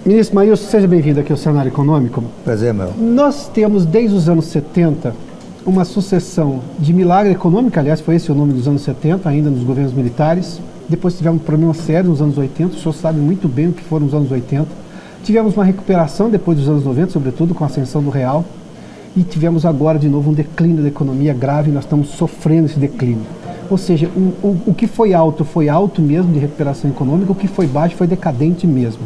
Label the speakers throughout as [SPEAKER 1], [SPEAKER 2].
[SPEAKER 1] Ministro Maílson, seja bem-vindo aqui ao Cenário Econômico.
[SPEAKER 2] Prazer, meu.
[SPEAKER 1] Nós temos, desde os anos 70, uma sucessão de milagre econômico, aliás, foi esse o nome dos anos 70, ainda nos governos militares. Depois tivemos problemas sérios nos anos 80, o senhor sabe muito bem o que foram os anos 80. Tivemos uma recuperação depois dos anos 90, sobretudo com a ascensão do real. E tivemos agora, de novo, um declínio da economia grave, nós estamos sofrendo esse declínio. Ou seja, o que foi alto mesmo de recuperação econômica, o que foi baixo foi decadente mesmo.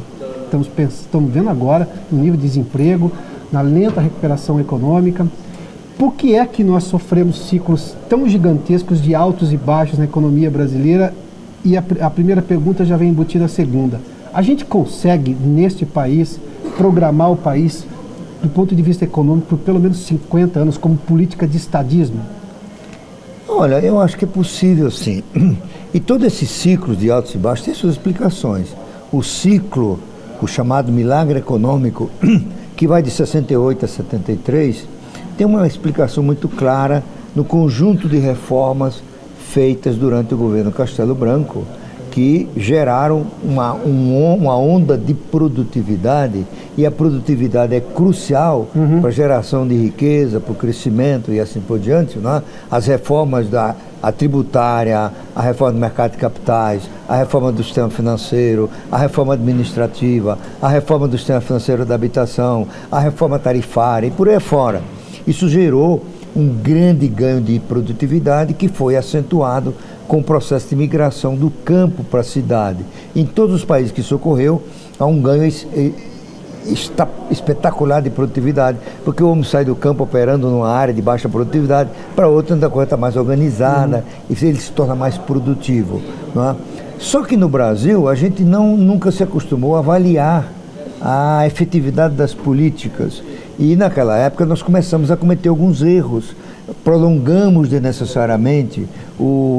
[SPEAKER 1] Estamos vendo agora no nível de desemprego, na lenta recuperação econômica. Por que é que nós sofremos ciclos tão gigantescos de altos e baixos na economia brasileira? E a primeira pergunta já vem embutida a segunda. A gente consegue, neste país, programar o país, do ponto de vista econômico, por pelo menos 50 anos, como política de estadismo?
[SPEAKER 2] Olha, eu acho que é possível, sim. E todo esse ciclo de altos e baixos tem suas explicações. O ciclo, o chamado milagre econômico, que vai de 68 a 73, tem uma explicação muito clara no conjunto de reformas feitas durante o governo Castelo Branco, que geraram uma onda de produtividade, e a produtividade é crucial para a geração de riqueza, para o crescimento e assim por diante, não é? As reformas a tributária, a reforma do mercado de capitais, a reforma do sistema financeiro, a reforma administrativa, a reforma do sistema financeiro da habitação, a reforma tarifária e por aí fora. Isso gerou um grande ganho de produtividade que foi acentuado com o processo de migração do campo para a cidade. Em todos os países que isso ocorreu, há um ganho espetacular de produtividade, porque o homem sai do campo operando numa área de baixa produtividade para outra onde a coisa está mais organizada e ele se torna mais produtivo, não é? Só que no Brasil a gente nunca se acostumou a avaliar a efetividade das políticas, e naquela época nós começamos a cometer alguns erros. Prolongamos desnecessariamente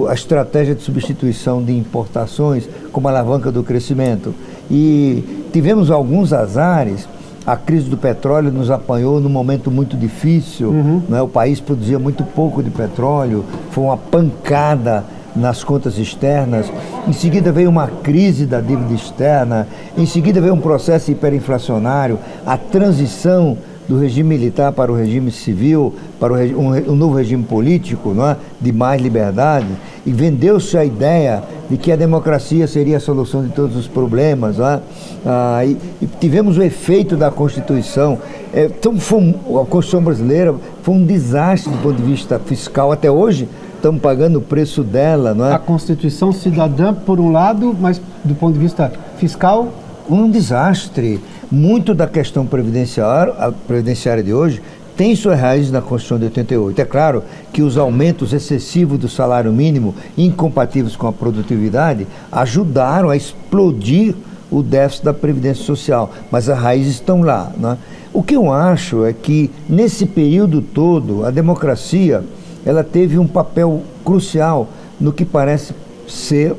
[SPEAKER 2] a estratégia de substituição de importações como alavanca do crescimento, e tivemos alguns azares. A crise do petróleo nos apanhou num momento muito difícil, né? O país produzia muito pouco de petróleo, foi uma pancada nas contas externas. Em seguida veio uma crise da dívida externa, em seguida veio um processo hiperinflacionário, a transição do regime militar para o regime civil, para um novo regime político, não é? De mais liberdade, e vendeu-se a ideia de que a democracia seria a solução de todos os problemas, não é? E tivemos o efeito da Constituição. Então a Constituição brasileira foi um desastre do ponto de vista fiscal. Até hoje estamos pagando o preço dela, não é?
[SPEAKER 1] A Constituição cidadã, por um lado, mas do ponto de vista fiscal?
[SPEAKER 2] Um desastre. Muito da questão previdenciária de hoje tem suas raízes na Constituição de 88. É claro que os aumentos excessivos do salário mínimo, incompatíveis com a produtividade, ajudaram a explodir o déficit da Previdência Social, mas as raízes estão lá, né? O que eu acho é que, nesse período todo, a democracia ela teve um papel crucial no que parece ser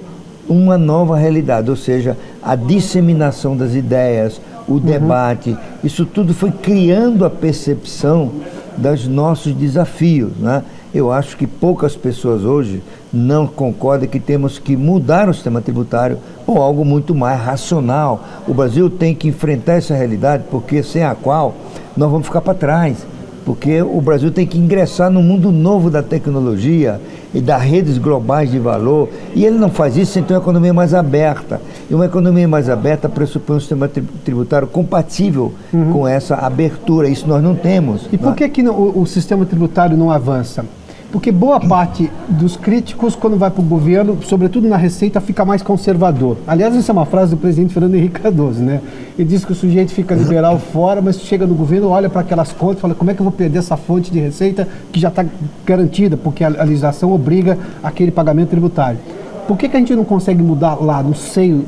[SPEAKER 2] uma nova realidade, ou seja, a disseminação das ideias, o debate, isso tudo foi criando a percepção dos nossos desafios, né? Eu acho que poucas pessoas hoje não concordam que temos que mudar o sistema tributário por algo muito mais racional. O Brasil tem que enfrentar essa realidade, porque sem a qual nós vamos ficar para trás. Porque o Brasil tem que ingressar no mundo novo da tecnologia e das redes globais de valor, e ele não faz isso sem ter uma economia mais aberta. E uma economia mais aberta pressupõe um sistema tributário compatível com essa abertura. Isso nós não temos.
[SPEAKER 1] E por que o sistema tributário não avança? Porque boa parte dos críticos, quando vai para o governo, sobretudo na Receita, fica mais conservador. Aliás, essa é uma frase do presidente Fernando Henrique Cardoso, né? Ele diz que o sujeito fica liberal fora, mas chega no governo, olha para aquelas contas e fala: como é que eu vou perder essa fonte de receita que já está garantida, porque a legislação obriga aquele pagamento tributário. Por que a gente não consegue mudar lá, no seio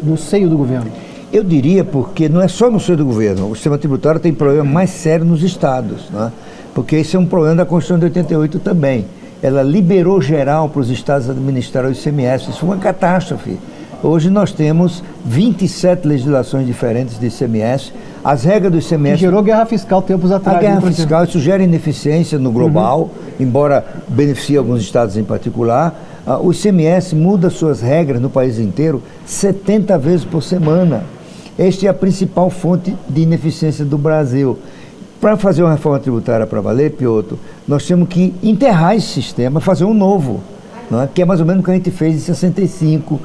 [SPEAKER 1] do governo?
[SPEAKER 2] Eu diria porque não é só no seio do governo. O sistema tributário tem problema mais sério nos estados, né? Porque esse é um problema da Constituição de 88 também. Ela liberou geral para os estados administrar o ICMS. Isso foi uma catástrofe. Hoje nós temos 27 legislações diferentes de ICMS. As regras do ICMS...
[SPEAKER 1] E gerou guerra fiscal tempos atrás.
[SPEAKER 2] A guerra fiscal, isso gera ineficiência no global, embora beneficie alguns estados em particular. O ICMS muda suas regras no país inteiro 70 vezes por semana. Esta é a principal fonte de ineficiência do Brasil. Para fazer uma reforma tributária para valer, Piotr, nós temos que enterrar esse sistema, fazer um novo, não é? Que é mais ou menos o que a gente fez em 65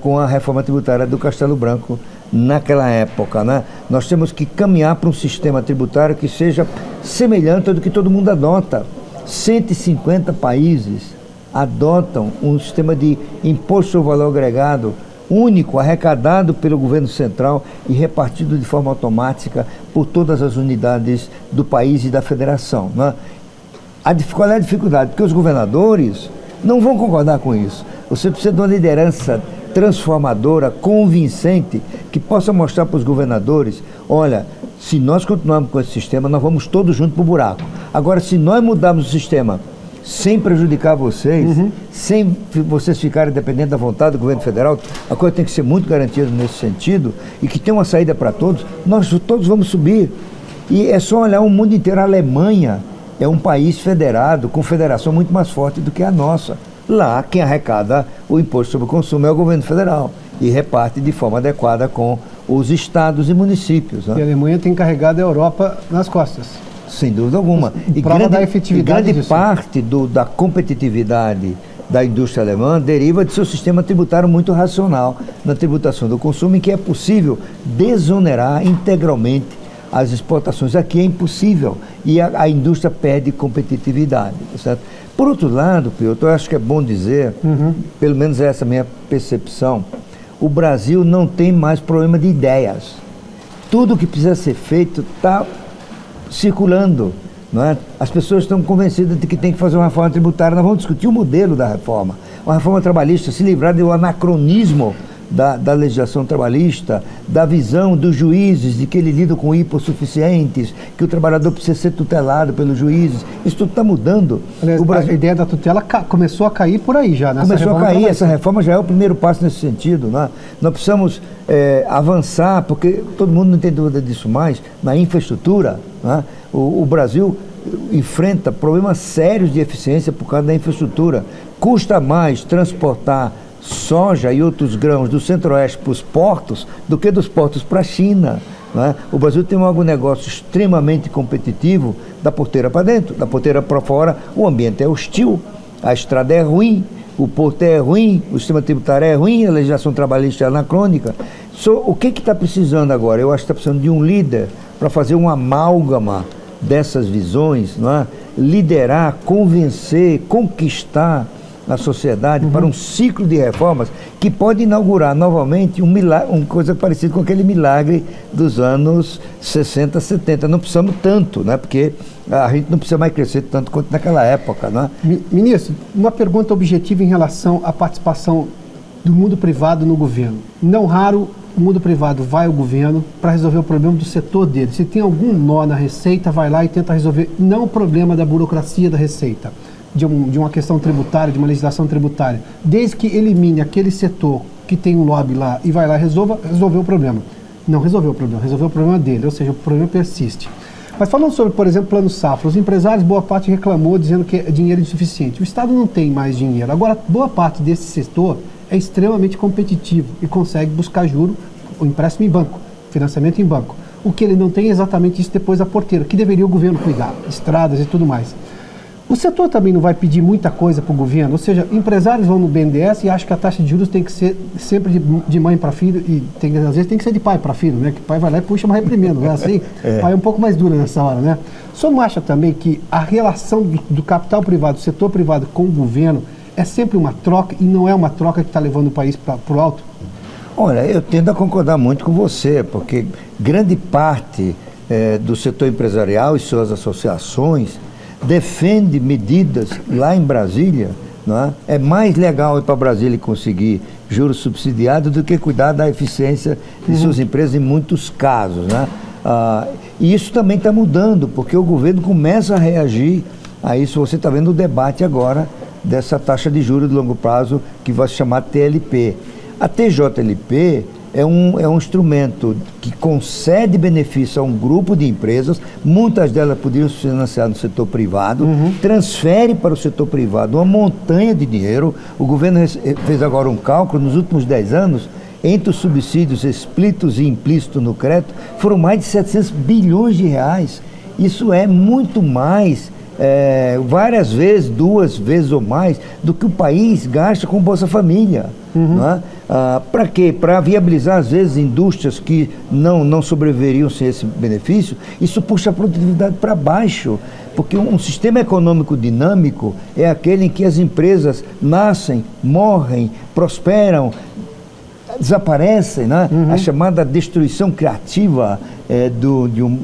[SPEAKER 2] com a reforma tributária do Castelo Branco naquela época, né? Nós temos que caminhar para um sistema tributário que seja semelhante ao do que todo mundo adota. 150 países adotam um sistema de imposto sobre valor agregado único, arrecadado pelo governo central e repartido de forma automática por todas as unidades do país e da federação, né? Qual é a dificuldade? Porque os governadores não vão concordar com isso. Você precisa de uma liderança transformadora, convincente, que possa mostrar para os governadores, olha, se nós continuarmos com esse sistema, nós vamos todos juntos para o buraco. Agora, se nós mudarmos o sistema sem prejudicar vocês, sem vocês ficarem dependendo da vontade do governo federal, a coisa tem que ser muito garantida nesse sentido e que tem uma saída para todos, nós todos vamos subir. E é só olhar o mundo inteiro. A Alemanha é um país federado, com federação muito mais forte do que a nossa. Lá, quem arrecada o imposto sobre o consumo é o governo federal e reparte de forma adequada com os estados e municípios, né?
[SPEAKER 1] E a Alemanha tem carregado a Europa nas costas.
[SPEAKER 2] Sem dúvida alguma.
[SPEAKER 1] E grande
[SPEAKER 2] parte da competitividade da indústria alemã deriva de seu sistema tributário muito racional na tributação do consumo, em que é possível desonerar integralmente as exportações. Aqui é impossível e a indústria perde competitividade, certo? Por outro lado, Piotr, eu acho que é bom dizer, pelo menos essa é a minha percepção, o Brasil não tem mais problema de ideias. Tudo que precisa ser feito está circulando, não é? As pessoas estão convencidas de que tem que fazer uma reforma tributária. Nós vamos discutir o modelo da reforma. Uma reforma trabalhista, se livrar do anacronismo da legislação trabalhista, da visão dos juízes de que eles lidam com hipossuficientes, que o trabalhador precisa ser tutelado pelos juízes. Isso tudo está mudando.
[SPEAKER 1] Aliás, a ideia da tutela começou a cair por aí já.
[SPEAKER 2] Começou a cair, essa reforma já é o primeiro passo nesse sentido, né? Nós precisamos avançar, porque todo mundo não tem dúvida disso mais, na infraestrutura, né? O Brasil enfrenta problemas sérios de eficiência por causa da infraestrutura. Custa mais transportar soja e outros grãos do centro-oeste para os portos do que dos portos para a China, né? O Brasil tem um agronegócio extremamente competitivo da porteira para dentro, da porteira para fora. O ambiente é hostil, a estrada é ruim, o porto é ruim, o sistema tributário é ruim, a legislação trabalhista é anacrônica. O que está precisando agora? Eu acho que está precisando de um líder para fazer um amálgama dessas visões, não é? Liderar, convencer, conquistar a sociedade para um ciclo de reformas que pode inaugurar novamente um milagre, uma coisa parecida com aquele milagre dos anos 60, 70. Não precisamos tanto, né? Porque a gente não precisa mais crescer tanto quanto naquela época, né?
[SPEAKER 1] Ministro, uma pergunta objetiva em relação à participação do mundo privado no governo. Não raro, o mundo privado vai ao governo para resolver o problema do setor dele. Se tem algum nó na Receita, vai lá e tenta resolver, não o problema da burocracia da Receita, de uma questão tributária, de uma legislação tributária, desde que elimine aquele setor que tem um lobby lá e vai lá e resolver o problema. Não resolveu o problema, resolveu o problema dele, ou seja, o problema persiste. Mas falando sobre, por exemplo, Plano Safra, os empresários, boa parte reclamou dizendo que é dinheiro insuficiente. O Estado não tem mais dinheiro. Agora, boa parte desse setor é extremamente competitivo e consegue buscar juro, o empréstimo em banco, financiamento em banco. O que ele não tem é exatamente isso depois da porteira, que deveria o governo cuidar, estradas e tudo mais. O setor também não vai pedir muita coisa para o governo, ou seja, empresários vão no BNDES e acham que a taxa de juros tem que ser sempre de mãe para filho, e às vezes tem que ser de pai para filho, né? Que pai vai lá e puxa uma reprimenda, não é assim? O pai é um pouco mais duro nessa hora, né? O senhor não acha também que a relação do capital privado, do setor privado com o governo é sempre uma troca e não é uma troca que está levando o país para o alto?
[SPEAKER 2] Olha, eu tendo a concordar muito com você, porque grande parte do setor empresarial e suas associações defende medidas lá em Brasília, não é? É mais legal ir para Brasília e conseguir juros subsidiados do que cuidar da eficiência de suas empresas em muitos casos, né? E isso também está mudando, porque o governo começa a reagir a isso. Você está vendo o debate agora dessa taxa de juros de longo prazo que vai se chamar TLP. A TJLP é um instrumento que concede benefício a um grupo de empresas, muitas delas poderiam se financiar no setor privado, transfere para o setor privado uma montanha de dinheiro. O governo fez agora um cálculo, nos últimos 10 anos, entre os subsídios explícitos e implícitos no crédito, foram mais de 700 bilhões de reais. Isso é muito mais, várias vezes, 2 vezes ou mais, do que o país gasta com Bolsa Família. Para quê? Para viabilizar, às vezes, indústrias que não sobreviveriam sem esse benefício. Isso puxa a produtividade para baixo, porque um sistema econômico dinâmico é aquele em que as empresas nascem, morrem, prosperam, desaparecem, né? A chamada destruição criativa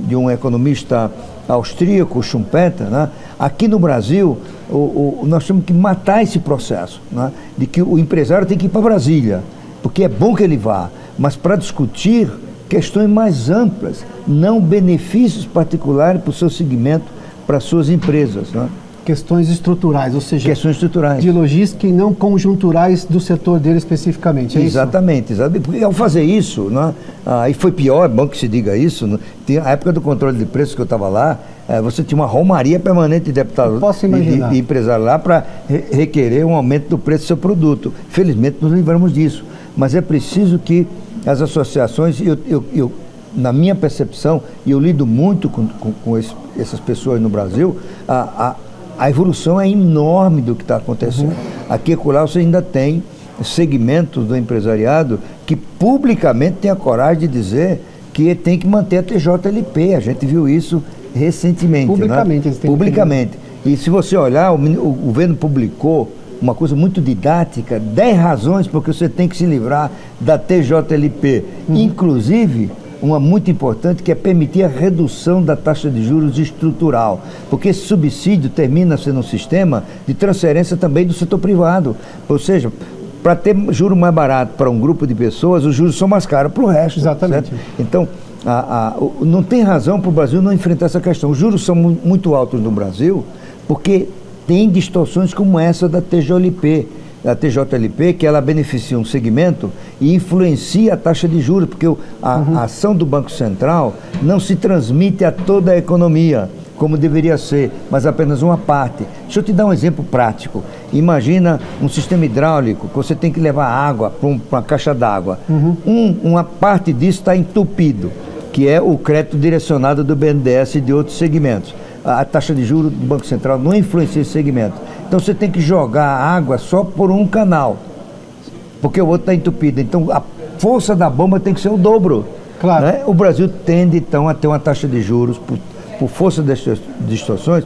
[SPEAKER 2] de um economista austríaco, Schumpeter, né? Aqui no Brasil, nós temos que matar esse processo, né? De que o empresário tem que ir para Brasília, porque é bom que ele vá, mas para discutir questões mais amplas, não benefícios particulares para o seu segmento, para suas empresas, né?
[SPEAKER 1] Questões estruturais, ou seja,
[SPEAKER 2] questões estruturais
[SPEAKER 1] de logística e não conjunturais do setor dele especificamente, é
[SPEAKER 2] exatamente, isso? Exatamente. Porque ao fazer isso, né, aí foi pior, é bom que se diga isso, né? Tem a época do controle de preços que eu estava lá, você tinha uma romaria permanente de deputados e empresários lá para requerer um aumento do preço do seu produto. Felizmente nos livramos disso, mas é preciso que as associações, na minha percepção, e eu lido muito com essas pessoas no Brasil, a evolução é enorme do que está acontecendo. Aqui e acolá você ainda tem segmentos do empresariado que publicamente tem a coragem de dizer que tem que manter a TJLP. A gente viu isso recentemente.
[SPEAKER 1] Publicamente,
[SPEAKER 2] né? Publicamente. E se você olhar, o governo publicou uma coisa muito didática, 10 razões porque você tem que se livrar da TJLP. Inclusive, uma muito importante, que é permitir a redução da taxa de juros estrutural, porque esse subsídio termina sendo um sistema de transferência também do setor privado, ou seja, para ter juro mais barato para um grupo de pessoas, os juros são mais caros para o resto.
[SPEAKER 1] Exatamente.
[SPEAKER 2] Certo? Então, não tem razão para o Brasil não enfrentar essa questão. Os juros são muito altos no Brasil, porque tem distorções como essa da TJLP, que ela beneficia um segmento e influencia a taxa de juros, porque a ação do Banco Central não se transmite a toda a economia, como deveria ser, mas apenas uma parte. Deixa eu te dar um exemplo prático. Imagina um sistema hidráulico, que você tem que levar água para uma caixa d'água. Uma parte disso está entupido, que é o crédito direcionado do BNDES e de outros segmentos. A taxa de juros do Banco Central não influencia esse segmento. Então você tem que jogar a água só por um canal, porque o outro está entupido. Então a força da bomba tem que ser o dobro.
[SPEAKER 1] Claro.
[SPEAKER 2] Né? O Brasil tende então a ter uma taxa de juros, por força dessas distorções,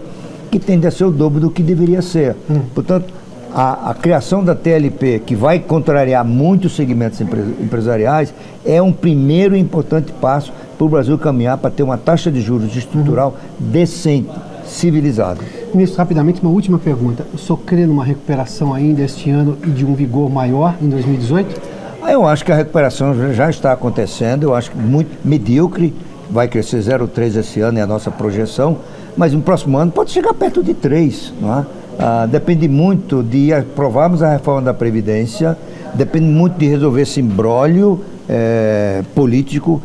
[SPEAKER 2] que tende a ser o dobro do que deveria ser. Portanto, a criação da TLP, que vai contrariar muitos segmentos empresariais, é um primeiro importante passo para o Brasil caminhar para ter uma taxa de juros estrutural decente, civilizada.
[SPEAKER 1] Ministro, rapidamente, uma última pergunta. O senhor crê numa recuperação ainda este ano e de um vigor maior em 2018?
[SPEAKER 2] Eu acho que a recuperação já está acontecendo, eu acho que muito medíocre, vai crescer 0,3 esse ano, é a nossa projeção, mas no próximo ano pode chegar perto de 3, não é? Depende muito de aprovarmos a reforma da Previdência, depende muito de resolver esse imbróglio político.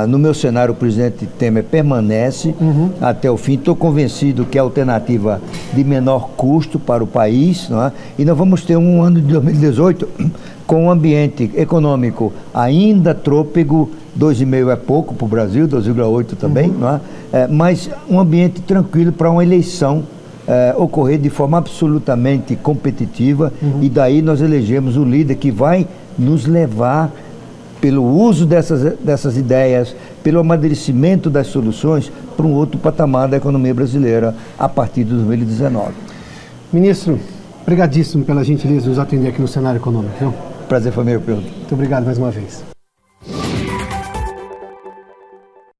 [SPEAKER 2] No meu cenário, o presidente Temer permanece até o fim. Estou convencido que é a alternativa de menor custo para o país, não é? E nós vamos ter um ano de 2018 com um ambiente econômico ainda trôpego. 2,5 é pouco para o Brasil, 2,8 também, não é? Mas um ambiente tranquilo para uma eleição ocorrer de forma absolutamente competitiva, e daí nós elegemos o líder que vai nos levar, pelo uso dessas ideias, pelo amadurecimento das soluções, para um outro patamar da economia brasileira a partir de 2019.
[SPEAKER 1] Ministro, obrigadíssimo pela gentileza de nos atender aqui no Cenário Econômico. Viu?
[SPEAKER 2] Prazer foi meu, Pedro.
[SPEAKER 1] Muito obrigado mais uma vez.